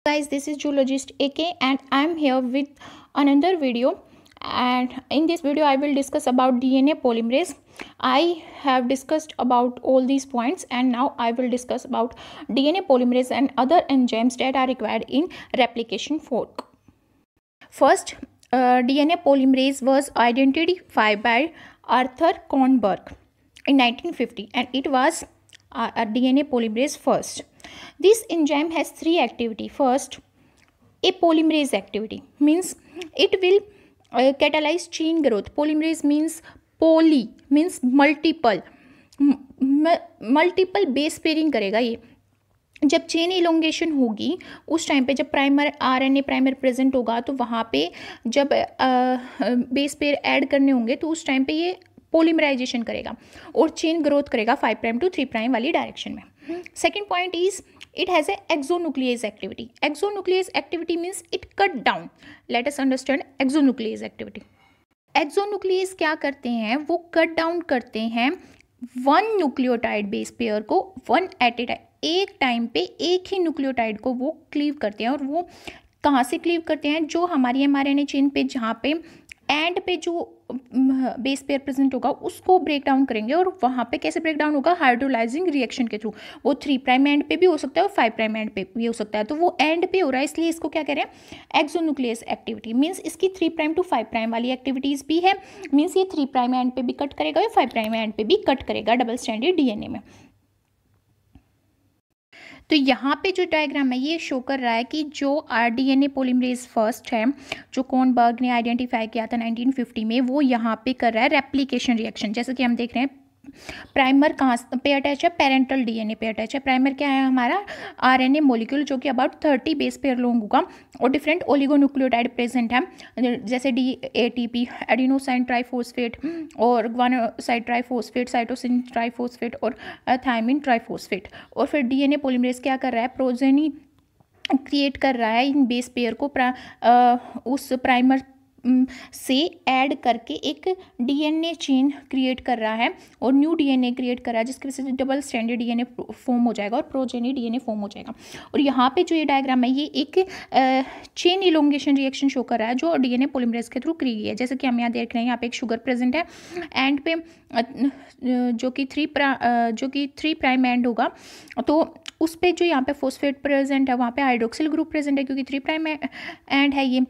Guys, this is Zoologist AK and I'm here with another video, and in this video I will discuss about DNA polymerase. I have discussed about all these points and now I will discuss about DNA polymerase and other enzymes that are required in replication fork. First, DNA polymerase was identified by Arthur Kornberg in 1950 and it was a DNA polymerase first. This enzyme has three activity. First, a polymerase activity means it will catalyze chain growth. Polymerase means poly means multiple base pairing करेगा. ये जब chain elongation होगी उस time पे जब primer RNA primer present होगा तो वहाँ पे जब बेस पेयर ऐड करने होंगे तो उस टाइम पे ये पोलीमराइजेशन करेगा और चेन ग्रोथ करेगा 5 प्राइम टू 3 प्राइम वाली डायरेक्शन में. Second point is it has a exonuclease activity. Exonuclease activity means it cut down. Let us understand exonuclease activity. Exonuclease क्या करते हैं? वो कट डाउन करते हैं वन न्यूक्लियोटाइड बेस पेयर को वन एट ए time, एक टाइम पे एक ही न्यूक्लियोटाइड को वो क्लीव करते हैं. और वो कहाँ से क्लीव करते हैं? जो हमारी mRNA चेन पे जहाँ पे एंड पे जो बेस पेयर प्रेजेंट होगा उसको ब्रेक डाउन करेंगे. और वहाँ पे कैसे ब्रेक डाउन होगा? हाइड्रोलाइजिंग रिएक्शन के थ्रू. वो 3 प्राइम एंड पे भी हो सकता है और 5 प्राइम एंड पे भी हो सकता है. तो वो एंड पे हो रहा है इसलिए इसको क्या कह रहे हैं? Exonuclease activity. मीन्स इसकी 3 प्राइम टू 5 प्राइम वाली एक्टिविटीज़ भी है. मीन्स ये 3 प्राइम एंड पे भी कट करेगा या 5 प्राइम एंड पे भी कट करेगा डबल स्ट्रैंडेड डीएनए में. तो यहाँ पे जो डायग्राम है ये शो कर रहा है कि जो डीएनए पोलीमरेज फर्स्ट है जो कोर्नबर्ग ने आइडेंटिफाई किया था 1950 में, वो यहाँ पे कर रहा है रेप्लिकेशन रिएक्शन. जैसे कि हम देख रहे हैं प्राइमर कहाँ पे अटैच है? पेरेंटल डीएनए पे अटैच है. प्राइमर क्या है? हमारा आरएनए मॉलिक्यूल जो कि अबाउट 30 बेस पेयर लॉन्ग होगा और डिफरेंट ओलिगोन्यूक्लियोटाइड प्रेजेंट है जैसे डीएटीपी एडिनोसाइन ट्राइफॉस्फेट और ग्वानोसाइड ट्राइफॉस्फेट, साइटोसिन ट्राइफॉस्फेट और थायमिन ट्राइफॉस्फेट. और फिर डीएनए पॉलीमरेज क्या कर रहा है? प्रोजेनी क्रिएट कर रहा है इन बेस पेयर को उस प्राइमर से ऐड करके एक डीएनए चेन क्रिएट कर रहा है और न्यू डीएनए क्रिएट कर रहा है जिसकी वजह से डबल स्ट्रैंडेड डीएनए फॉर्म हो जाएगा और प्रोजेनी डीएनए फॉर्म हो जाएगा. और यहाँ पे जो ये डायग्राम है ये एक चेन इलोंगेशन रिएक्शन शो कर रहा है जो डीएनए पॉलीमरेज के थ्रू क्रिएट है. जैसे कि हम यहाँ देख रहे हैं यहाँ पे एक शुगर प्रेजेंट है एंड पे जो कि 3 प्राइम एंड होगा. तो उस पर जो यहाँ पे फॉस्फेट प्रेजेंट है वहाँ पे हाइड्रोक्सिल ग्रुप प्रेजेंट है क्योंकि 3 प्राइम एंड है ये.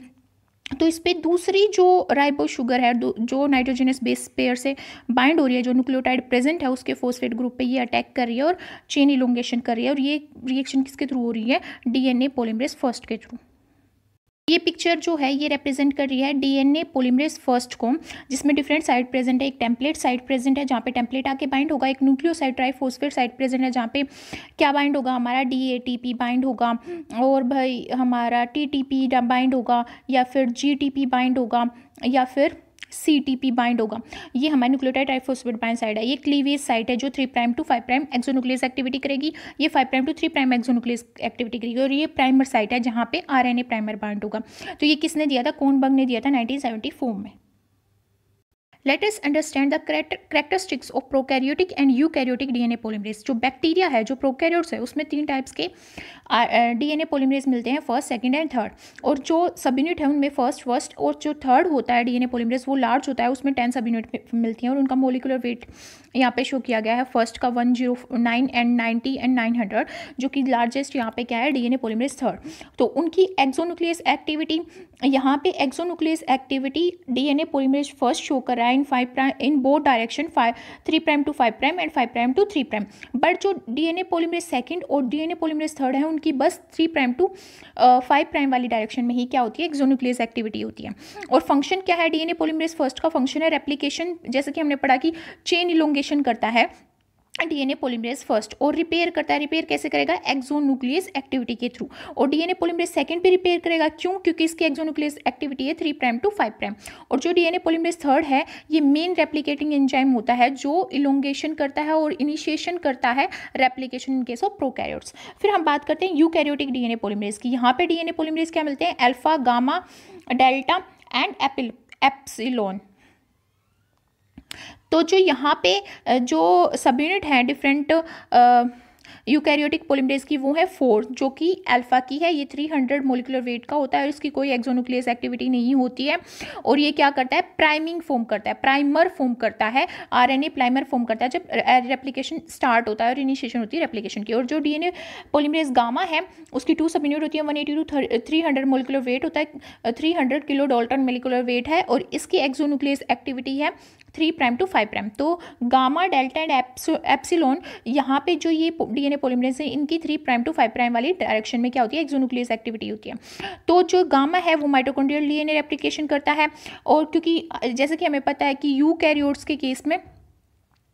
तो इस पे दूसरी जो राइबो शुगर है जो नाइट्रोजनस बेस पेयर से बाइंड हो रही है, जो न्यूक्लियोटाइड प्रेजेंट है उसके फॉस्फेट ग्रुप पे ये अटैक कर रही है और चेन इलोंगेशन कर रही है. और ये रिएक्शन किसके थ्रू हो रही है? डीएनए पॉलीमरेज फर्स्ट के थ्रू. ये पिक्चर जो है ये रिप्रेजेंट कर रही है डीएनए पॉलीमरेज फर्स्ट को जिसमें डिफरेंट साइड प्रेजेंट है. एक टेम्पलेट साइड प्रेजेंट है जहाँ पे टेम्पलेट आके बाइंड होगा. एक न्यूक्लियोसाइड ट्राइफॉस्फेट साइड प्रेजेंट है जहाँ पे क्या बाइंड होगा? हमारा डीएटीपी बाइंड होगा और भाई हमारा टीटीपी बाइंड होगा या फिर जीटीपी बाइंड होगा या फिर सीटीपी बाइंड होगा. ये हमारी न्यूक्लियोटाइड ट्राइफॉस्फेट बाइंड साइड है. ये क्लीवेज साइट है जो 3 prime to 5 prime exonuclease activity करेगी. ये 5 prime to 3 prime exonuclease activity करेगी. और ये प्राइमर साइट है जहाँ पे आरएनए प्राइमर बाइंड होगा. तो ये किसने दिया था? कोर्नबर्ग ने दिया था 1974 में. Let us understand the characteristics of prokaryotic and eukaryotic DNA polymerase. जो बैक्टीरिया है जो प्रोकैरियोट्स है उसमें 3 टाइप्स के डीएनए पॉलीमरेज मिलते हैं, फर्स्ट, सेकंड एंड थर्ड. और जो सब यूनिट है उनमें फर्स्ट और जो थर्ड होता है डीएनए पॉलीमरेज वो लार्ज होता है, उसमें 10 सब यूनिट मिलती हैं और उनका मोलिकुलर वेट यहाँ पे शो किया गया है. फर्स्ट का 109 एंड 90 एंड 900 जो कि लार्जेस्ट यहाँ पे क्या है? DNA polymerase third. तो उनकी एक्सोन्यूक्लियस एक्टिविटी यहाँ पे exonuclease activity DNA polymerase first show कर रहा है in both direction 3 prime to 5 prime and 5 prime to 3 prime. But जो डीएनए पॉलीमरेज सेकंड और डीएनए पॉलीमरेज थर्ड है उनकी बस 3 प्राइम टू 5 प्राइम वाली डायरेक्शन में ही क्या होती है? एक्सोन्यूक्लियस एक्टिविटी होती है. और फंक्शन क्या है? डीएनए पॉलीमरेज फर्स्ट का फंक्शन है रेप्लिकेशन. जैसे कि हमने पढ़ा कि चेन इलोंगेशन करता है डीएनए पॉलीमरेज फर्स्ट और रिपेयर करता है. रिपेयर कैसे करेगा? एक्सोन्यूक्लियस एक्टिविटी के थ्रू. और डीएनए पॉलीमरेज सेकंड पे रिपेयर करेगा. क्यों? क्योंकि इसकी एक्सोन्यूक्लियस एक्टिविटी है 3 प्राइम टू 5 प्राइम. और जो डीएनए पॉलीमरेज थर्ड है ये मेन रेप्लिकेटिंग एंजाइम होता है जो इलोंगेशन करता है और इनिशिएशन करता है replication in case of prokaryotes. फिर हम बात करते हैं यूकैरियोटिक डीएनए पॉलीमरेज की. यहाँ पे डीएनए पॉलीमरेज क्या मिलते हैं? Alpha, gamma, delta and epsilon. तो जो यहाँ पे जो सब यूनिट हैं डिफरेंट यूकैरियोटिक पॉलीमरेज की वो है 4, जो कि अल्फा की है। ये 300 मोलिकुलर वेट का होता है और इसकी कोई एक्सोन्यूक्लियस एक्टिविटी नहीं होती है। और ये क्या करता है, प्राइमिंग फॉर्म करता है, प्राइमर फॉर्म करता है, आरएनए प्राइमर फॉर्म करता है जब रेप्लिकेशन स्टार्ट होता है और इनिशिएशन होती है रेप्लिकेशन की। और जो डीएनए पॉलीमरेज गामा है उसकी 2 सब यूनिट होती है, 180 to 300 मोलिकुलर वेट होता है, 300 किलो डाल्टन मोलिकुलर वेट है और इसकी एक्सोन्यूक्लियस एक्टिविटी है 3 प्राइम to 5 प्राइम। तो गामा, डेल्टा एंड एप्सिलॉन यहाँ पे जो ये डीएनए पॉलीमरेज है इनकी 3 प्राइम to 5 प्राइम वाली डायरेक्शन में क्या होती है, एक्सोन्यूक्लियस एक्टिविटी होती है। तो जो गामा है वो माइटोकॉन्ड्रियल डीएनए रेप्लिकेशन करता है। और क्योंकि जैसे कि हमें पता है कि यूकैरियोट्स के केस में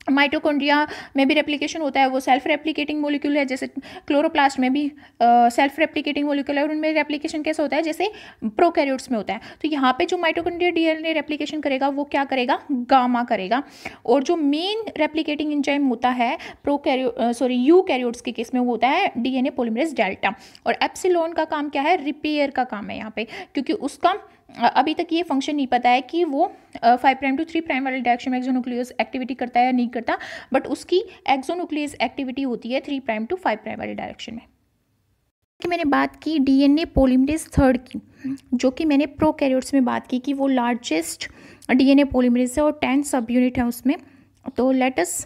माइटोकॉन्ड्रिया में भी रेप्लिकेशन होता है, वो सेल्फ रेप्लिकेटिंग मोलिक्यूल है, जैसे क्लोरोप्लास्ट में भी सेल्फ रेप्लिकेटिंग मोलिक्यूल है और उनमें रेप्लिकेशन कैसा होता है जैसे प्रोकैरियोट्स में होता है। तो यहाँ पे जो माइटोकॉन्ड्रिया डीएनए रेप्लिकेशन करेगा वो क्या करेगा, गामा करेगा। और जो मेन रेप्लिकेटिंग एंजाइम होता है यूकैरियोट्स के केस में वो होता है डीएनए पॉलीमरेज डेल्टा। और एप्सिलॉन का काम क्या है, रिपेयर का काम है यहाँ पे, क्योंकि उसका अभी तक ये फंक्शन नहीं पता है कि वो 5 प्राइम to 3 प्राइम वाले डायरेक्शन में एक्सोन्यूक्लियस एक्टिविटी करता है या नहीं करता, बट उसकी एक्सोन्यूक्लियस एक्टिविटी होती है 3 प्राइम to 5 प्राइम वाले डायरेक्शन में। कि मैंने बात की डीएनए पॉलीमरेज थर्ड की, जो कि मैंने प्रोकैरियोट्स में बात की कि वो लार्जेस्ट डीएनए पॉलीमरेज है और 10 सब यूनिट है उसमें। तो let us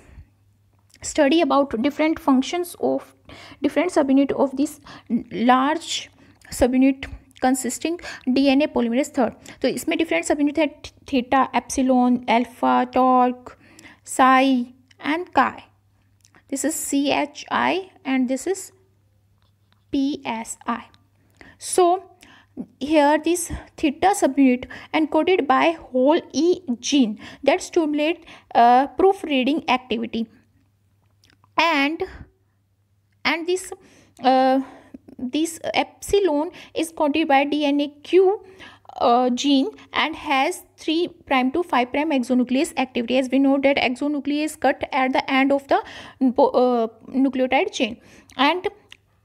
study about different functions of different subunit of this large subunit consisting DNA polymerase third. तो इसमें डिफरेंट सब यूनिट है, theta, epsilon, alpha, torque, psi and chi. This is CHI and this is PSI. So here this theta subunit encoded by whole E gene that stimulate proofreading activity, and this epsilon is coded by DNA Q gene and has 3 prime to 5 prime exonuclease activity. As we know that exonuclease cut at the end of the nucleotide chain, and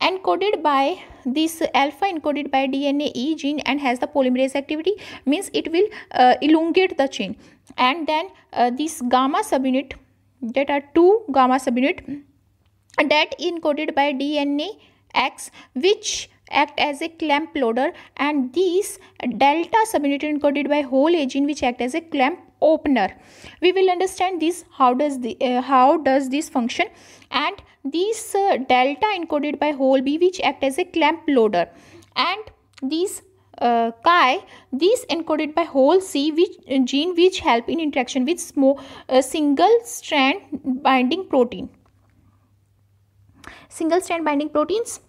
encoded by this alpha encoded by DNA E gene and has the polymerase activity, means it will elongate the chain. And then this gamma subunit, that are 2 gamma subunit that encoded by DNA X, which act as a clamp loader, and these delta subunit encoded by whole A gene which act as a clamp opener. We will understand this, how does this function, and these delta encoded by whole B which act as a clamp loader, and these chi, these encoded by whole C which gene which help in interaction with single strand binding protein. Single strand binding proteins,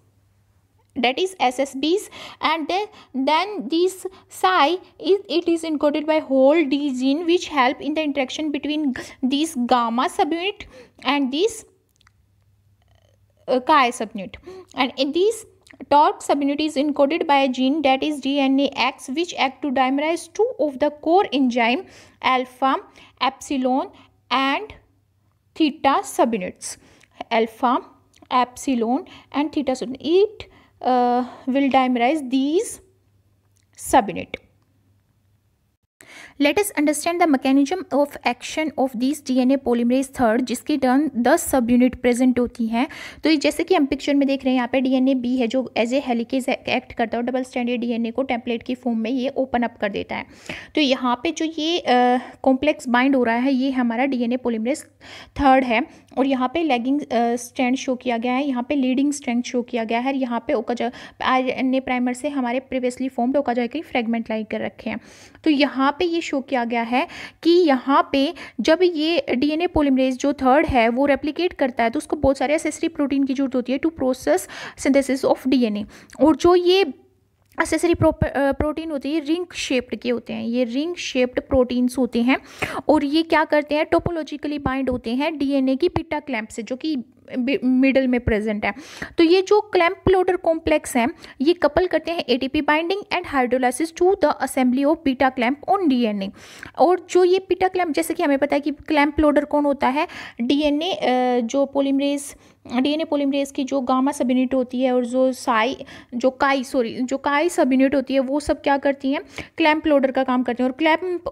that is SSBs, and then this psi it is encoded by whole D gene which help in the interaction between this gamma subunit and this chi subunit. And in this TORC subunit is encoded by a gene, that is DNA X, which act to dimerize 2 of the core enzyme alpha, epsilon and theta subunits. Alpha, epsilon and theta subunit. It will dimerize these subunit. Let us understand the mechanism of action of this DNA polymerase third, जिसकी 10 सब unit present होती हैं। तो ये जैसे कि हम picture में देख रहे हैं, यहाँ पे DNA B है जो एज ए हेलिकेज एक्ट करता है और डबल स्ट्रैंडेड DNA को टेम्पलेट की फॉर्म में ये ओपन अप कर देता है। तो यहाँ पे जो ये कॉम्प्लेक्स बाइंड हो रहा है ये हमारा DNA पोलीमरेज थर्ड है, और यहाँ पे लैगिंग स्ट्रैंड शो किया गया है, यहाँ पे लीडिंग स्ट्रैंड शो किया गया है, यहाँ पे RNA प्राइमर से हमारे प्रीवियसली फॉर्म्ड ओकाजाकी फ्रेगमेंट लाई कर रखे हैं। तो यहाँ पे ये शो किया गया है कि यहाँ पे जब ये DNA पोलीमरेज जो थर्ड है वो रेप्लिकेट करता है तो उसको बहुत सारे एसेसरी प्रोटीन की जरूरत होती है to process synthesis of DNA। और जो ये एसेसरी प्रोटीन होते हैं रिंग शेप्ड के होते हैं, ये रिंग शेप्ड प्रोटीन्स होते हैं, और ये क्या करते हैं, टोपोलॉजिकली बाइंड होते हैं DNA की बीटा क्लैंप से जो कि मिडल में प्रेजेंट है। तो ये जो क्लैंप लोडर कॉम्प्लेक्स है ये कपल करते हैं ATP binding and hydrolysis to the assembly of beta clamp on DNA। और जो ये बीटा क्लैंप, जैसे कि हमें पता है कि क्लैंप लोडर कौन होता है, DNA जो पोलीमरेज डीएनए पॉलीमरेज की जो गामा सब यूनिट होती है और जो काई सब यूनिट होती है, वो सब क्या करती हैं, क्लैंप लोडर का काम करती हैं। और क्लैंप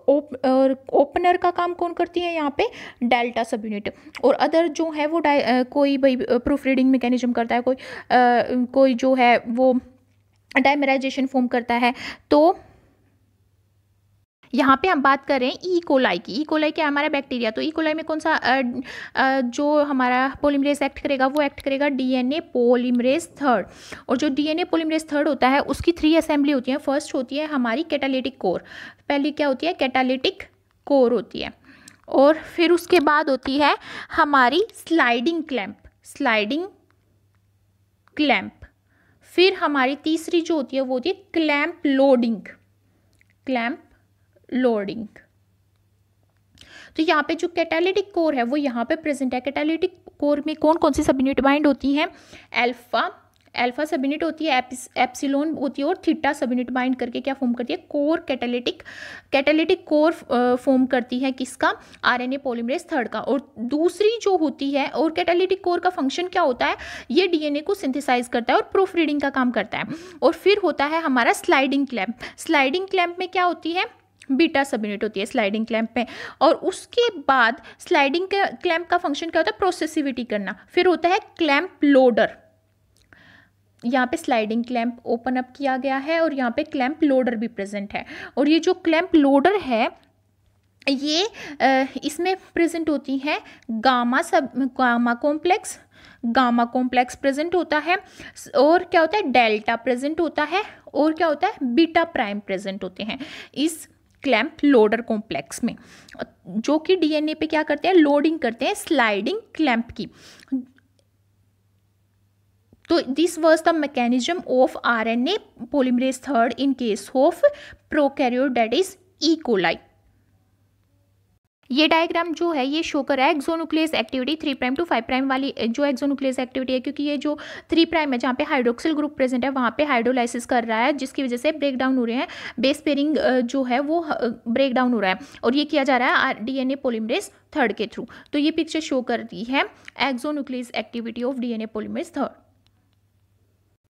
ओपनर का काम कौन करती है यहाँ पे, डेल्टा सब यूनिट। और अदर जो है वो कोई भाई प्रूफ रीडिंग मैकेनिज्म करता है, कोई जो है वो डाइमराइजेशन फॉर्म करता है। तो यहाँ पे हम बात कर रहे हैं ई कोलाई की। ई कोलाई क्या है, हमारा बैक्टीरिया। तो ई कोलाई में कौन सा जो हमारा पॉलीमरेज एक्ट करेगा, वो एक्ट करेगा डीएनए पॉलीमरेज थर्ड। और जो डीएनए पॉलीमरेज थर्ड होता है उसकी 3 असेंबली होती है। फर्स्ट होती है हमारी कैटालिटिक कोर, पहली क्या होती है, कैटालिटिक कोर होती है। और फिर उसके बाद होती है हमारी स्लाइडिंग क्लैंप। फिर हमारी तीसरी जो होती है वो होती है क्लैंप लोडिंग। तो यहाँ पे जो कैटालिटिक कोर है वो यहाँ पे प्रेजेंट है। कैटालिटिक कोर में कौन कौन सी सब यूनिट बाइंड होती हैं, अल्फा सब यूनिट होती है, एप्सिलॉन होती है, और थीटा सब यूनिट बाइंड करके क्या फॉर्म करती है, कोर कैटालिटिक कोर फॉर्म करती है किसका, आरएनए पॉलीमरेज थर्ड का। और दूसरी जो होती है, और कैटालिटिक कोर का फंक्शन क्या होता है, ये डीएनए को सिंथेसाइज करता है और प्रूफ रीडिंग का काम करता है। और फिर होता है हमारा स्लाइडिंग क्लैंप में क्या होती है, बीटा सब यूनिट होती है स्लाइडिंग क्लैंप में। और उसके बाद स्लाइडिंग क्लैंप का फंक्शन क्या होता है, प्रोसेसिविटी करना। फिर होता है क्लैंप लोडर, यहाँ पे स्लाइडिंग क्लैंप ओपन अप किया गया है और यहाँ पे क्लैंप लोडर भी प्रेजेंट है। और ये जो क्लैंप लोडर है ये इसमें प्रेजेंट होती है गामा कॉम्प्लेक्स प्रेजेंट होता है, और क्या होता है, डेल्टा प्रेजेंट होता है, और क्या होता है, बीटा प्राइम प्रेजेंट होते हैं इस क्लैंप लोडर कॉम्प्लेक्स में, जो कि डीएनए पे क्या करते हैं, लोडिंग करते हैं स्लाइडिंग क्लैंप की। तो this was the mechanism of RNA polymerase third in case of prokaryote, that is E coli. ये डायग्राम जो है ये शो कर रहा है exonuclease activity 3 prime to 5 prime वाली जो एक्सोन्यूक्लियस एक्टिविटी है, क्योंकि ये जो 3 प्राइम है जहाँ पे हाइड्रोक्सिल ग्रुप प्रेजेंट है वहाँ पे हाइड्रोलाइसिस कर रहा है, जिसकी वजह से ब्रेक डाउन हो रहे हैं, बेस पेयरिंग जो है वो ब्रेक डाउन हो रहा है, और ये किया जा रहा है डीएनए पॉलीमरेज थर्ड के थ्रू। तो ये पिक्चर शो करती है exonuclease activity of DNA polymerase third.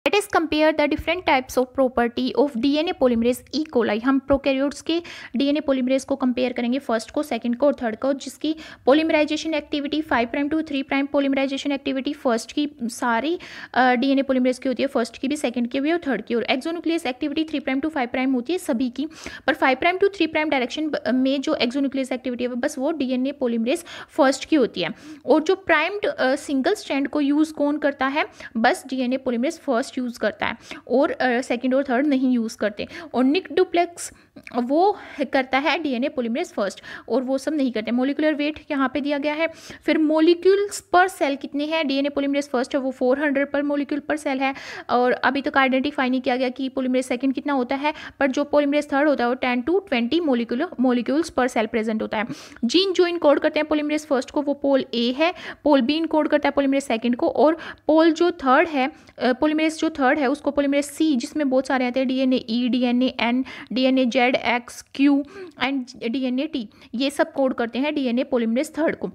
Let us compare the different types of property of DNA polymerase E. coli। हम प्रोकैरियोट्स के DNA polymerase को कंपेयर करेंगे, फर्स्ट को, सेकंड को और थर्ड को, जिसकी polymerisation activity 5 prime to 3 prime polymerisation activity first की सारी DNA polymerase की होती है, फर्स्ट की भी, सेकंड की भी और थर्ड की। और exonuclease activity 3 prime to 5 prime होती है सभी की, पर 5 प्राइम टू 3 प्राइम डायरेक्शन में जो एक्सोन्यूक्लियस एक्टिविटी है बस वो DNA polymerase फर्स्ट की होती है। और जो प्राइम्ड सिंगल स्ट्रैंड को यूज़ कौन करता है, बस DNA polymerase फर्स्ट यूज़ करता है, और सेकंड और थर्ड नहीं यूज़ करते। और निक डुप्लेक्स वो करता है डीएनए पॉलीमरेज फर्स्ट, और वो सब नहीं करते। मोलिकुलर वेट यहाँ पे दिया गया है। फिर मोलिक्यूल्स पर सेल कितने हैं, डीएनए पॉलीमरेज फर्स्ट है वो 400 पर मोलिक्यूल पर सेल है, और अभी तक आइडेंटिफाई नहीं किया गया कि पॉलीमरेज सेकंड कितना होता है, पर जो पॉलीमरेज थर्ड होता है वो 10 टू 20 मोलिक्यूल्स पर सेल प्रेजेंट होता है। जीन जो इनकोड करते हैं पॉलीमरेज फर्स्ट को वो पोल ए है, पोल बी इनकोड करता है पॉलीमरेज सेकंड को, और पोल जो थर्ड है, पॉलीमरेज जो थर्ड है उसको पॉलीमरेज सी, जिसमें बहुत सारे आते हैं DNA E, DNA N, DNA Z, X, Q and DNA T, ये सब कोड करते हैं डीएनए पॉलीमरेज थर्ड को।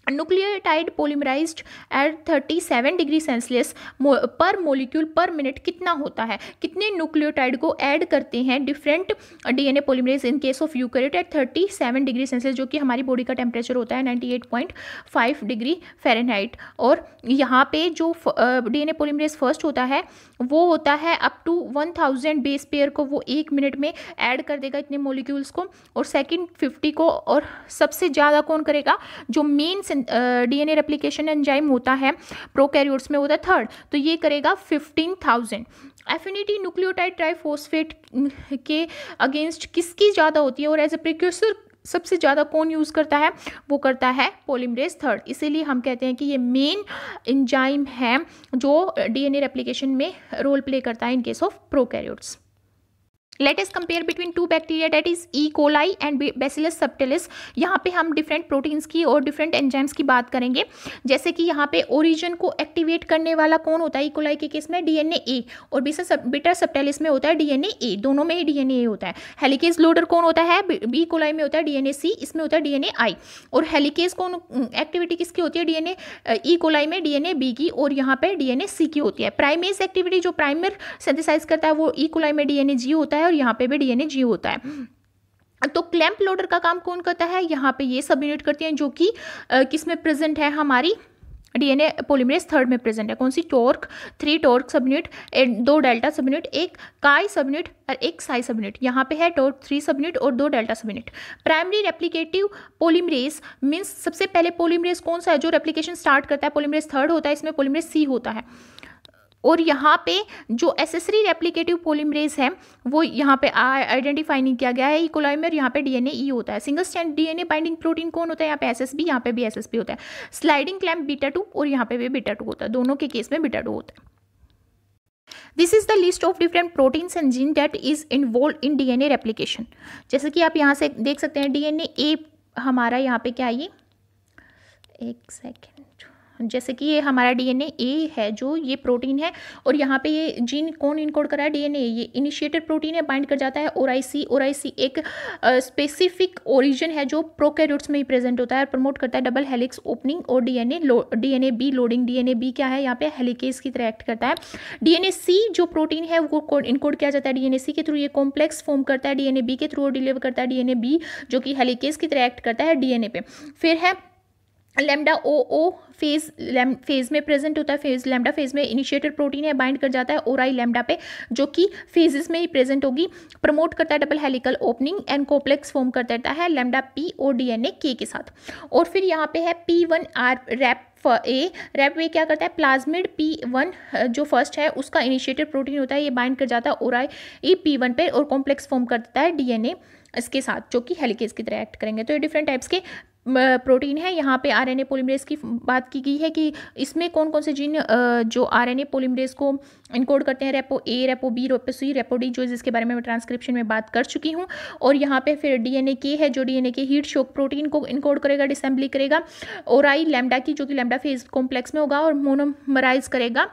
Nucleotide polymerised at 37 degree Celsius पर मोलिक्यूल पर मिनट कितना होता है, कितने न्यूक्लियोटाइड को ऐड करते हैं different DNA polymerase in case of eukaryote at 37 degree Celsius, जो कि हमारी बॉडी का टेम्परेचर होता है 98.5 डिग्री फ़ारेनहाइट। और यहाँ पे जो डीएनए पॉलीमरेज फर्स्ट होता है वो होता है अप टू 1000 बेस पेयर को वो 1 मिनट में ऐड कर देगा इतने मोलिक्यूल्स को, और सेकंड 50 को, और सबसे ज़्यादा कौन करेगा, जो मेन डीएनए रेप्लिकेशन एंजाइम होता है प्रोकैरियोट्स में होता है थर्ड, तो ये करेगा 15,000। एफिनिटी न्यूक्लियोटाइड ट्राइफॉस्फेट के अगेंस्ट किसकी ज़्यादा होती है, और एज ए प्रिक्यूर्सर सबसे ज़्यादा कौन यूज़ करता है, वो करता है पॉलीमरेज थर्ड। इसीलिए हम कहते हैं कि ये मेन एंजाइम है जो डीएनए रेप्लिकेशन में रोल प्ले करता है इन case of prokaryotes. Let us compare between two bacteria that is E coli and bacillus subtilis. यहाँ पे हम डिफरेंट प्रोटीन्स की और डिफरेंट एंजाइम्स की बात करेंगे। जैसे कि यहाँ पे ओरिजिन को एक्टिवेट करने वाला कौन होता है ई कोलाई के केस में, डीएनए ए, और बीटा सबटिलिस में होता है डीएनए ए, दोनों में ही डीएनए ए होता है। हेलिकेज लोडर कौन होता है, ई कोलाई में होता है डीएनए सी, इसमें होता है डीएनए आई। और हेलिकेज कौन एक्टिविटी किसकी होती है, डीएनए ई कोलाई में डीएनए बी की, और यहाँ पे डीएनए सी की होती है। प्राइमेज एक्टिविटी जो प्राइमर सिंथेसाइज करता है वो ई कोलाई में डीएनए जी होता है, और यहाँ पे भी डीएनए जी होता है। तो क्लैंप लोडर का काम कौन करता है, यहाँ पे ये सब यूनिट करते हैं जो कि किस में प्रेजेंट है, हमारी डीएनए पॉलीमरेज थर्ड में प्रेजेंट है। कौन सी, torque, 3 torque subunit, 2 delta subunit, एक काई सबयूनिट और एक साई सबयूनिट। यहाँ पे है टॉर्क 3 सबयूनिट और 2 delta subunit. Primary replicative polymerase means सबसे पहले पॉलीमरेज कौन सा है जो रेप्लिकेशन स्टार्ट करता है, पॉलीमरेज थर्ड होता है, इसमें पॉलीमरेज सी होता है। और यहाँ पे जो एसेसरी रेप्लिकेटिव पॉलीमरेज है वो यहाँ पे आइडेंटिफाई नहीं किया गया है ई कोलाई में, और यहाँ पे डीएनए ई होता है। Single strand DNA binding protein कौन होता है, यहाँ पे एसएसबी, यहाँ पे भी एसएसबी होता है। स्लाइडिंग क्लैंप बीटा 2, और यहाँ पे भी बीटा 2 होता है, दोनों के केस में बीटा 2 होता है। This is the list of different proteins and gene that is involve in DNA replication. जैसे कि आप यहाँ से देख सकते हैं डीएनए ए हमारा यहाँ पे क्या है, ये एक सेकेंड, जैसे कि ये हमारा डीएनए ए है जो ये प्रोटीन है, और यहाँ पे ये जीन कौन इनकोड कर रहा है, डीएनए, ये इनिशिएटेड प्रोटीन है, बाइंड कर जाता है ओराईसी। ओराईसी एक स्पेसिफिक ओरिजिन है जो प्रोकैरियोट्स में ही प्रेजेंट होता है, प्रमोट करता है डबल हेलिक्स ओपनिंग और DNA B loading. DNA B क्या है, यहाँ पे हेलिकेज की तरह एक्ट करता है। डीएनए सी जो प्रोटीन है वो इनकोड किया जाता है डीएनए सी के थ्रू, ये कॉम्प्लेक्स फॉर्म करता है डीएनए बी के थ्रू और डिलीवर करता है डीएनए बी जो कि हेलिकेज की तरह एक्ट करता है डीएनए पे। फिर है लैम्डा ओ फेज में प्रेजेंट होता है, लैम्डा फेज में इनिशिएटेड प्रोटीन है, बाइंड कर जाता है ओराई लैम्डा पे जो कि फेजेस में ही प्रेजेंट होगी, प्रमोट करता है double helical opening and complex form कर देता है लैम्डा पी और डीएनए के साथ। और फिर यहाँ पे है P1R रैप ए क्या करता है, प्लाज्मिड P1 जो फर्स्ट है उसका इनिशिएटेड प्रोटीन होता है, ये बाइंड कर जाता है ओराई P1 पे और कॉम्प्लेक्स फॉर्म कर देता है डीएनए इसके साथ जो कि हेलिकेज की तरह एक्ट करेंगे। तो ये डिफरेंट टाइप्स के प्रोटीन है। यहाँ पे आरएनए पॉलीमरेज की बात की गई है कि इसमें कौन कौन से जीन जो आरएनए पॉलीमरेज को इनकोड करते हैं, रेपो ए, रेपो बी, रेपो सी, रेपो डी, जो जिसके बारे में मैं ट्रांसक्रिप्शन में बात कर चुकी हूँ। और यहाँ पे फिर डीएनए के है जो डीएनए के हीट शॉक प्रोटीन को इनकोड करेगा, डिसेंबली करेगा। ओराई लैम्डा की जो कि लैम्डा फेज कॉम्प्लेक्स में होगा और मोनोमराइज करेगा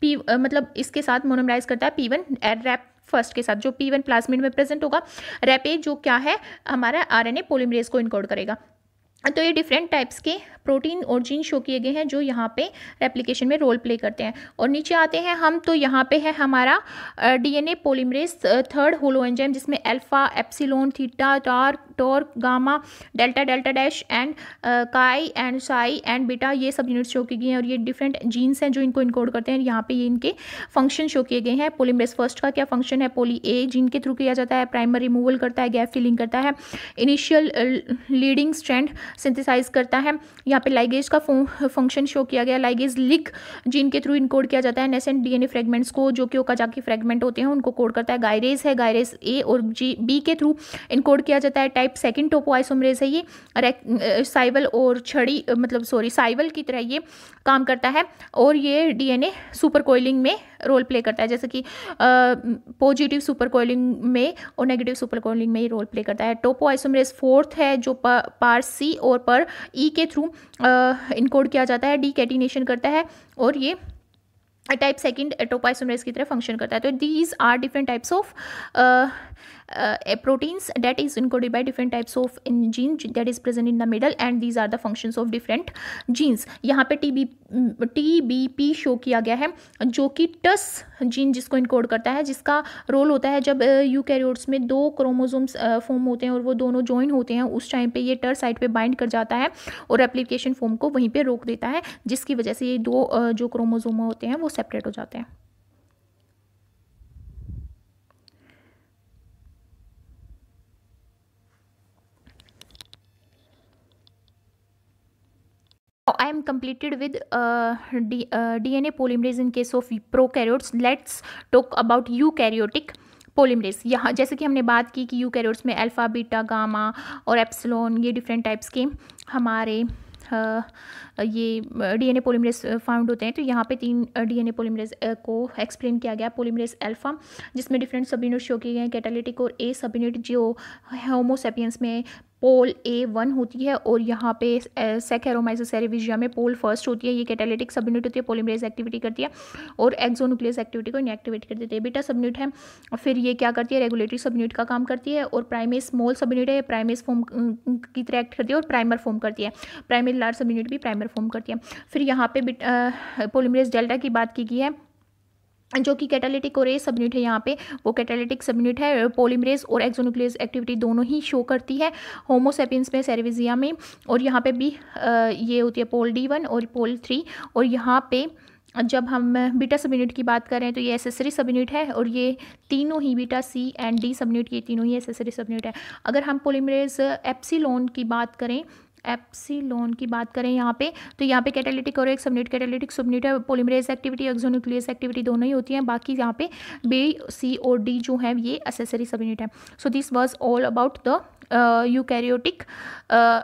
मतलब इसके साथ मोनोमराइज करता है P1 रैप फर्स्ट के साथ जो P1 प्लाज्मिड में प्रेजेंट होगा। रैप ए जो क्या है हमारा आरएनए पॉलीमरेज को इनकोड करेगा। तो ये डिफरेंट टाइप्स के प्रोटीन और जीन शो किए गए हैं जो यहाँ पे रेप्लिकेशन में रोल प्ले करते हैं। और नीचे आते हैं हम, तो यहाँ पे है हमारा DNA polymerase third holoenzyme जिसमें alpha, epsilon, theta, torque, gamma, delta, delta dash and chi and psi and beta, ये सब यूनिट्स शो किए गए हैं। और ये डिफरेंट जीन्स हैं जो इनको इनकोड करते हैं। यहाँ पे ये इनके फंक्शन शो किए गए हैं। पॉलीमरेज फर्स्ट का क्या फंक्शन है, पॉली ए जीन के थ्रू किया जाता है, प्राइमर रिमूवल करता है, गैप फिलिंग करता है, इनिशियल लीडिंग स्ट्रैंड सिंथेसाइज करता है। यहाँ पे लाइगेज का फंक्शन शो किया गया। लाइगेज लिक जीन के थ्रू इनकोड किया जाता है नेसेंट डीएनए फ्रेगमेंट्स को जो कि ओकाजाकी फ्रेगमेंट होते हैं उनको कोड करता है। गायरेज है, गायरेज ए और बी के थ्रू इनकोड किया जाता है। टाइप सेकंड टोपोआइसोमरेज है, ये साइवल और छड़ी साइवल की तरह ये काम करता है और ये डीएनए सुपर कोइलिंग में रोल प्ले करता है, जैसे कि पॉजिटिव सुपर कोइलिंग में और नेगेटिव सुपर कोइलिंग में ही रोल प्ले करता है। टोपोआइसोमरेज फोर्थ है जो पार सी और पर ई के थ्रू इनकोड किया जाता है, डीकैटिनेशन करता है और ये टाइप सेकंड टोपोआइसोमरेज की तरह फंक्शन करता है। तो these are different types of proteins that is encoded by different types of gene that is present in the middle and these are the functions of different genes। यहाँ पे TBP show किया गया है जो कि टस जीन जिसको encode करता है, जिसका रोल होता है जब यूकैरियोट्स में 2 क्रोमोसोम्स फॉर्म होते हैं और वो दोनों ज्वाइन होते हैं, उस टाइम पे ये टर साइट पे बाइंड कर जाता है और रेप्लिकेशन फॉर्म को वहीं पे रोक देता है, जिसकी वजह से ये 2 जो क्रोमोसोम होते हैं वो सेपरेट हो जाते हैं। I am completed with DNA polymerase in case of prokaryotes. Let's talk about eukaryotic polymerase। यहाँ जैसे कि हमने बात की कि यूकैरियोट्स में अल्फा, बीटा, गामा और एप्सिलॉन ये डिफरेंट टाइप्स के हमारे ये डीएनए पॉलीमरेज फाउंड होते हैं। तो यहाँ पे 3 डीएनए पॉलीमरेज को एक्सप्लेन किया गया। पॉलीमरेज अल्फा, जिसमें डिफरेंट सब यूनिट शो किए गए हैं, कैटालिटिक और ए सब यूनिट जो होमो सेपियंस में पोल A1 होती है, और यहाँ पे सैकेरोमाइसिस सेरेविजिया में पोल फर्स्ट होती है। ये कैटालिटिक सब यूनिट होती है, पॉलीमरेज एक्टिविटी करती है और एक्सोन्यूक्लियस एक्टिविटी को इनएक्टिवेट कर देती है। बीटा सब यूनिट है, फिर ये क्या करती है, रेगुलेटरी सब यूनिट का काम करती है। और प्राइमेज स्मॉल सब यूनिट है, प्राइमेज फॉर्म की तरह एक्ट करती है और प्राइमर फॉर्म करती है। प्राइमेज लार्ज सब यूनिट भी प्राइमर फॉर्म करती है। फिर यहाँ पे पॉलीमरेज डेल्टा की बात की गई है, जो कि कैटालिटिक और ए सब यूनिट है। यहाँ पे वो कैटालिटिक सब यूनिट है, पॉलीमरेज और एक्सोन्यूक्लियस एक्टिविटी दोनों ही शो करती है होमो सेपियंस में, सेरेविजिया में। और यहाँ पे भी ये होती है पोल D1 और पोल 3। और यहाँ पे जब हम बीटा सब यूनिट की बात करें तो ये एसेसरी सब यूनिट है, और ये तीनों ही beta C and D subunit, ये तीनों ही एसेसरी सब यूनिट है। अगर हम पॉलीमरेज एप्सिलॉन की बात करें यहाँ पे, तो यहाँ पे कैटालिटिक और एक सबयूनिट, कैटालिटिक सबयूनिट है, पॉलीमरेज एक्टिविटी, एक्सोन्यूक्लियस एक्टिविटी दोनों ही होती हैं। बाकी यहाँ पे B, C और D जो है ये एसेसरी सबयूनिट है। So this was all about the eukaryotic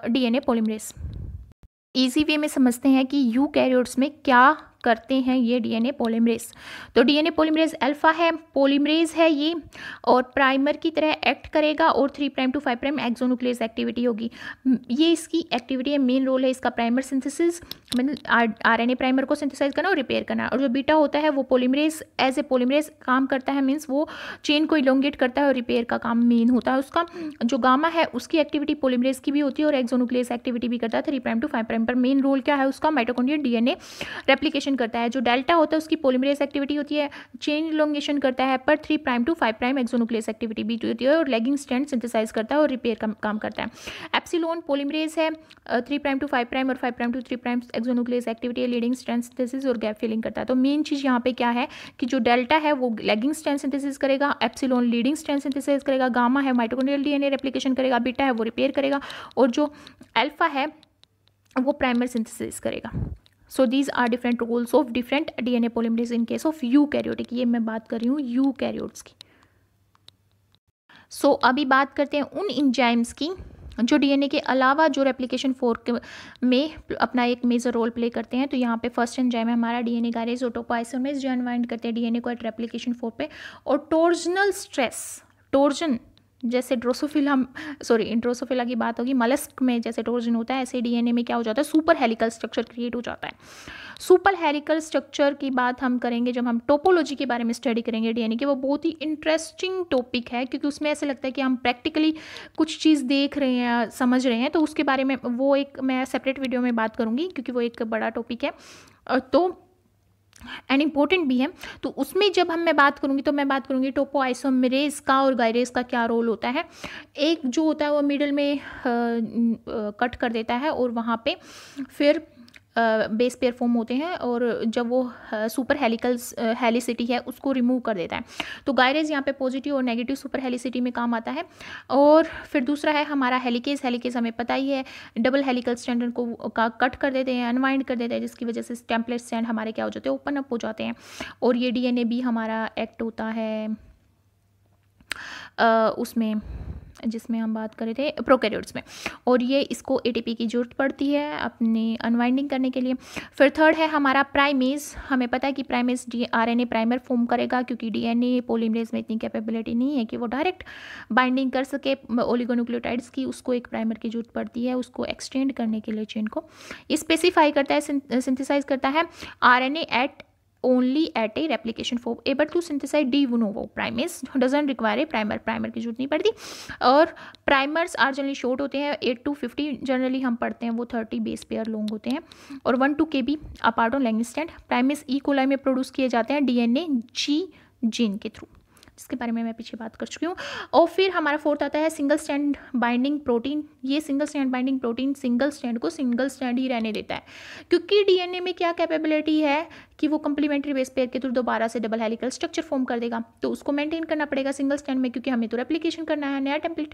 DNA polymerase. Easy way में समझते हैं कि यूकैरियोट्स में क्या करते हैं ये डीएनए पॉलीमरेज। तो डीएनए पॉलीमरेज अल्फा है, पॉलीमरेज है ये, और प्राइमर की तरह एक्ट करेगा और 3' to 5' एक्सोन्यूक्लियस एक्टिविटी होगी। ये इसकी एक्टिविटी है, मेन रोल है इसका प्राइमर सिंथेसिस, मतलब आरएनए प्राइमर को सिंथेसाइज करना और रिपेयर करना। और जो बीटा होता है वो पॉलीमरेज एज ए पॉलीमरेज काम करता है, मीन्स वो चेन को इलोंगेट करता है और रिपेयर का काम मेन होता है उसका। जो गामा है उसकी एक्टिविटी पॉलीमरेज की भी होती है और एक्सोन्यूक्लियस एक्टिविटी भी करता है 3' to 5' पर। मेन रोल क्या है उसका, माइटोकॉन्ड्रियल डीएनए रेप्लिकेशन करता है। जो डेल्टा होता है उसकी पॉलीमरेज एक्टिविटी होती है, चेन इलोंगेशन करता है, पर 3' to 5' एक्सोन्यूक्लियस एक्टिविटी भी होती है, और लैगिंग स्ट्रैंड सिंथेसाइज करता है और रिपेयर का काम करता है। एप्सिलॉन पॉलीमरेज है, 3' to 5' और 5' to 3' एक्सोन्यूक्लियस एक्टिविटी है, लीडिंग स्ट्रैंड सिंथेसिस और गैप फिलिंग करता है। तो मेन चीज़ यहाँ पे क्या है कि जो डेल्टा है वो लैगिंग स्ट्रैंड सिंथेसिस करेगा, एप्सिलॉन लीडिंग स्ट्रैंड सिंथेसिस करेगा, गामा है माइटोकॉन्ड्रियल डीएनए रेप्लिकेशन करेगा, बीटा है वो रिपेयर करेगा, और जो अल्फा है वो प्राइमर सिंथेसिस करेगा। So these are different roles of different DNA polymerase in case of eukaryotic. ये मैं बात कर रही हूँ यूकैरियोट्स की। सो अभी बात करते हैं उन एंजाइम्स की जो डीएनए के अलावा जो रेप्लिकेशन फोर्क में अपना एक मेजर रोल प्ले करते हैं। तो यहाँ पे फर्स्ट एंजाइम है हमारा डीएनए गायरेज और टोपोआइसोमेरेज, जो अनवाइंड करते हैं डीएनए को एट रेप्लिकेशन फोर्क पे। और टॉर्जनल स्ट्रेस, टॉर्जन जैसे ड्रोसोफिला की बात होगी, मलस्क में जैसे टॉर्जन होता है, ऐसे डीएनए में क्या हो जाता है, सुपर हेलिकल स्ट्रक्चर क्रिएट हो जाता है। सुपर हेलिकल स्ट्रक्चर की बात हम करेंगे जब हम टोपोलॉजी के बारे में स्टडी करेंगे डीएनए की। वो बहुत ही इंटरेस्टिंग टॉपिक है, क्योंकि उसमें ऐसे लगता है कि हम प्रैक्टिकली कुछ चीज़ देख रहे हैं, समझ रहे हैं। तो उसके बारे में वो एक मैं सेपरेट वीडियो में बात करूँगी, क्योंकि वो एक बड़ा टॉपिक है तो एंड इम्पोर्टेंट भी है। तो उसमें जब मैं बात करूंगी तो मैं बात करूंगी टोपोआइसोमेरेज का और गायरेज का क्या रोल होता है। एक जो होता है वो मिडल में कट कर देता है और वहाँ पे फिर बेस पेयर फॉर्म होते हैं, और जब वो सुपर हेलिसिटी है उसको रिमूव कर देता है। तो गायरेज यहाँ पे पॉजिटिव और नेगेटिव सुपर हेलिसिटी में काम आता है। और फिर दूसरा है हमारा हेलिकेज। हेलिकेज हमें पता ही है, डबल हेलिकल स्ट्रैंड को कट कर देते हैं, अनवाइंड कर देते हैं, जिसकी वजह से टेम्पलेट स्ट्रैंड हमारे क्या हो जाते हैं, ओपन अप हो जाते हैं। और ये डीएनए भी हमारा एक्ट होता है उसमें जिसमें हम बात कर रहे थे प्रोकैरियोट्स में, और ये इसको एटीपी की जरूरत पड़ती है अपनी अनवाइंडिंग करने के लिए। फिर थर्ड है हमारा प्राइमेज। हमें पता है कि प्राइमेज आरएनए प्राइमर फॉर्म करेगा, क्योंकि डीएनए पॉलीमरेज में इतनी कैपेबिलिटी नहीं है कि वो डायरेक्ट बाइंडिंग कर सके ओलिगोन्यूक्लियोटाइड्स की। उसको एक प्राइमर की जरूरत पड़ती है उसको एक्सटेंड करने के लिए चेन को। ये स्पेसिफाई करता है, सिंथेसाइज करता है RNA at only at a replication fork able to synthesize de novo primase doesn't require a primer की जरूरत नहीं पड़ती। और प्राइमर्स आर जनरली शॉर्ट होते हैं 8 to 50 जनरली हम पढ़ते हैं, वो 30 बेस पेयर लॉन्ग होते हैं, और 1 to kb apart on lagging strand. Primase E coli में प्रोड्यूस किए जाते हैं डीएनए जी जीन के थ्रू, जिसके बारे में मैं पीछे बात कर चुकी हूँ। और फिर हमारा फोर्थ आता है सिंगल स्ट्रैंड बाइंडिंग प्रोटीन। ये single strand binding protein single strand को सिंगल स्ट्रैंड ही रहने देता है, क्योंकि डीएनए में क्या कैपेबिलिटी है कि वो कंप्लीमेंट्री बेस पेयर के थ्रू दोबारा से डबल हेलिकल स्ट्रक्चर फॉर्म कर देगा। तो उसको मेंटेन करना पड़ेगा सिंगल स्ट्रैंड में, क्योंकि हमें तो रेप्लिकेशन करना है, नया टेम्पलेट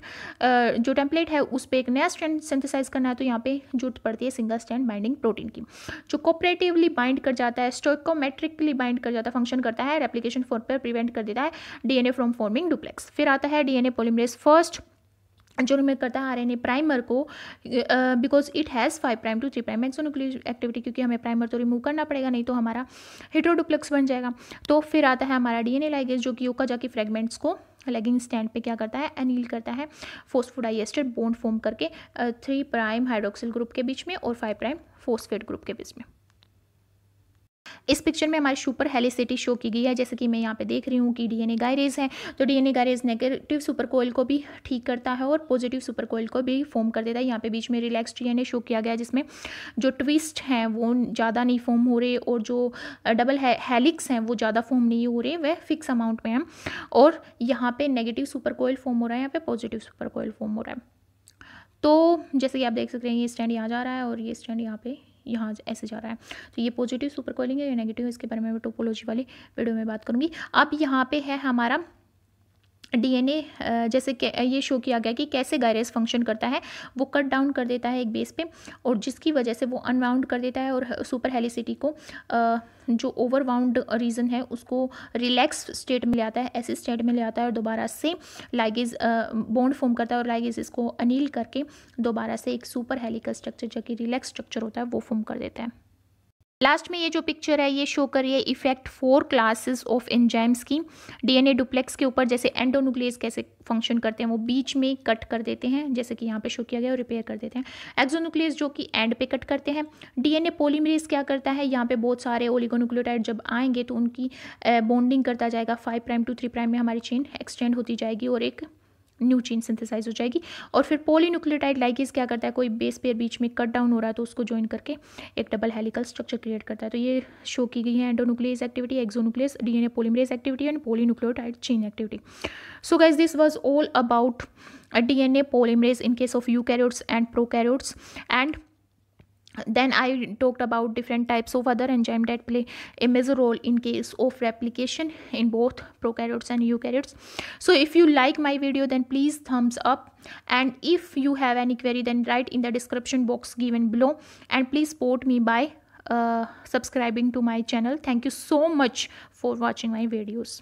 जो टेम्पलेट है उस पर एक नया स्ट्रैंड सिंथेसाइज करना है। तो यहाँ पे जरूरत पड़ती है सिंगल स्ट्रैंड बाइंडिंग प्रोटीन की, जो कोऑपरेटिवली बाइंड कर जाता है, स्टोइकोमेट्रिकली बाइंड कर जाता है, फंक्शन करता है रेप्लिकेशन फोर्क पर प्रिवेंट कर देता है डीएनए फ्रॉम फॉर्मिंग डुप्लेक्स। फिर आता है डीएनए पॉलीमरेज फर्स्ट, जो रिमेक करता है आरएनए प्राइमर को, because it has 5 prime to 3 prime exonuclear activity, क्योंकि हमें प्राइमर तो रिमूव करना पड़ेगा, नहीं तो हमारा हेटेरोडुप्लेक्स बन जाएगा। तो फिर आता है हमारा डीएनए लाइगेज, जो कि ओकाजाकी फ्रेगमेंट्स को लैगिंग स्टैंड पे क्या करता है, एनील करता है फॉस्फोडाइएस्टर बॉन्ड फॉर्म करके 3 प्राइम हाइड्रोक्सिल ग्रुप के बीच में और 5 प्राइम फॉस्फेट ग्रुप के बीच में। इस पिक्चर में हमारी सुपर हेलिसिटी शो की गई है, जैसे कि मैं यहाँ पे देख रही हूँ कि डीएनए गायरेज है, तो DNA gyrase negative supercoil को भी ठीक करता है और पॉजिटिव सुपर कोइल को भी फॉर्म कर देता है। यहाँ पे बीच में रिलैक्स डीएनए शो किया गया, जिसमें जो ट्विस्ट हैं वो ज़्यादा नहीं फॉर्म हो रहे और जो डबल हेलिक्स हैं वो ज़्यादा फॉर्म नहीं हो रहे, वह फिक्स अमाउंट में हैं। और यहाँ पे नेगेटिव सुपर कोइल फॉर्म हो रहा है, यहाँ पे पॉजिटिव सुपर कोइल फॉर्म हो रहा है। तो जैसे कि आप देख सकते हैं, ये स्टैंड यहाँ जा रहा है और ये स्टैंड यहाँ ऐसे जा रहा है। तो ये पॉजिटिव सुपर कोइलिंग है, ये नेगेटिव है, इसके बारे में मैं टोपोलॉजी वाली वीडियो में बात करूँगी। अब यहाँ पे है हमारा डीएनए, जैसे कि ये शो किया गया कि कैसे गायरेज फंक्शन करता है, वो कट डाउन कर देता है एक बेस पे और जिसकी वजह से वो अनवाउंड कर देता है और सुपर हेलिसिटी को जो ओवरवाउंड रीजन है उसको रिलैक्स स्टेट में ले आता है, ऐसे स्टेट में ले आता है और दोबारा से लाइगेज बॉन्ड फॉर्म करता है और लाइगेज इसको अनील करके दोबारा से एक सुपर हेलिकल स्ट्रक्चर, जो कि रिलैक्स स्ट्रक्चर होता है, वो फॉर्म कर देता है। लास्ट में ये जो पिक्चर है ये शो कर रही है इफेक्ट 4 क्लासेस ऑफ एंजाइम्स की डीएनए डुप्लेक्स के ऊपर। जैसे एंडोन्यूक्लियस कैसे फंक्शन करते हैं, वो बीच में कट कर देते हैं, जैसे कि यहाँ पे शो किया गया, और रिपेयर कर देते हैं। एक्सोन्यूक्लियस जो कि एंड पे कट करते हैं। डीएनए पॉलीमरेज क्या करता है, यहाँ पे बहुत सारे ओलिगोन्यूक्लियोटाइड जब आएंगे तो उनकी बॉन्डिंग करता जाएगा, 5 प्राइम टू 3 प्राइम में हमारी चेन एक्सटेंड होती जाएगी और एक न्यू चेन सिंथेसाइज हो जाएगी। और फिर पॉलीन्यूक्लियोटाइड लाइगेज क्या करता है, कोई बेस पेयर बीच में कट डाउन हो रहा है तो उसको ज्वाइन करके एक डबल हेलिकल स्ट्रक्चर क्रिएट करता है। तो ये शो की गई है endonuclease activity, exonuclease DNA polymerase activity and polynucleotide chain activity. So guys, this was all about DNA polymerase in case of eukaryotes and prokaryotes, and then I talked about different types of other enzyme that play a major role in case of replication in both prokaryotes and eukaryotes. So if you like my video, then please thumbs up, and if you have any query, then write in the description box given below, and please support me by subscribing to my channel. Thank you so much for watching my videos.